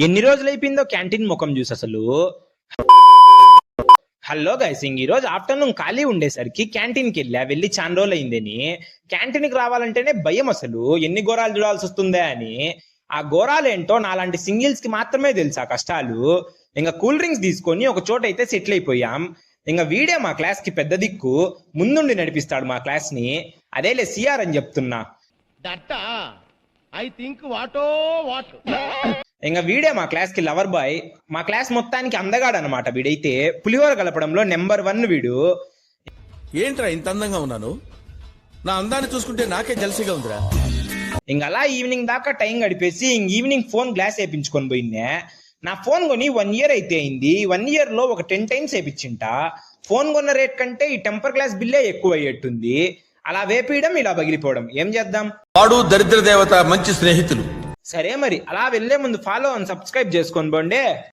ఎన్ని రోజులు అయిపోయిందో క్యాంటీన్ ముఖం చూసి అసలు. హలో గైస్, ఈ రోజు ఆఫ్టర్నూన్ ఖాళీ ఉండేసరికి క్యాంటీన్కి వెళ్ళి చాలా రోజులు అయిందని. క్యాంటీన్కి రావాలంటేనే భయం, అసలు ఎన్ని ఘోరాలు చూడాల్సి వస్తుందా అని. ఆ ఘోరాలు ఏంటో నాలాంటి సింగిల్స్ కి మాత్రమే తెలుసు ఆ కష్టాలు. ఇంకా కూల్ డ్రింక్స్ తీసుకొని ఒక చోట అయితే సెటిల్ అయిపోయాం. ఇంకా వీడే మా క్లాస్ కి పెద్ద దిక్కు, ముందుండి నడిపిస్తాడు మా క్లాస్ ని. అదేలే సిఆర్ అని చెప్తున్నా. ఇంకా వీడే మా క్లాస్ కి లవర్ బాయ్, మా క్లాస్ మొత్తానికి అందగాడు అనమాట. వీడైతే పులిహోర కలపడంలో నెంబర్ 1 వీడు. ఏంట్రా ఇంత అందంగా ఉన్నాను? నా అందాన్ని చూసుకుంటే నాకే జలసిగా ఉందిరా. ఇంక అలా ఈవినింగ్ దాకా టైం గడిపేసి ఈవినింగ్ ఫోన్ గ్లాస్ వేయించుకొని పోయిందే. నా ఫోన్ కొని 1 ఇయర్ అయితే అయింది. 1 ఇయర్ లో ఒక 10 టైమ్స్ వేయించింట. ఫోన్ కొన్న రేట్ కంటే ఈ టెంపర్ గ్లాస్ బిల్లే ఎక్కువ అయ్యేట్టుంది. అలా వేపేయడం, ఇలా పగిలిపోవడం, ఏం చేద్దాం. వాడు దరిద్ర దేవత, మంచి స్నేహితులు. సరే మరి, అలా వెళ్లే ముందు ఫాలో అండ్ సబ్స్క్రైబ్ చేసుకొని పోండి.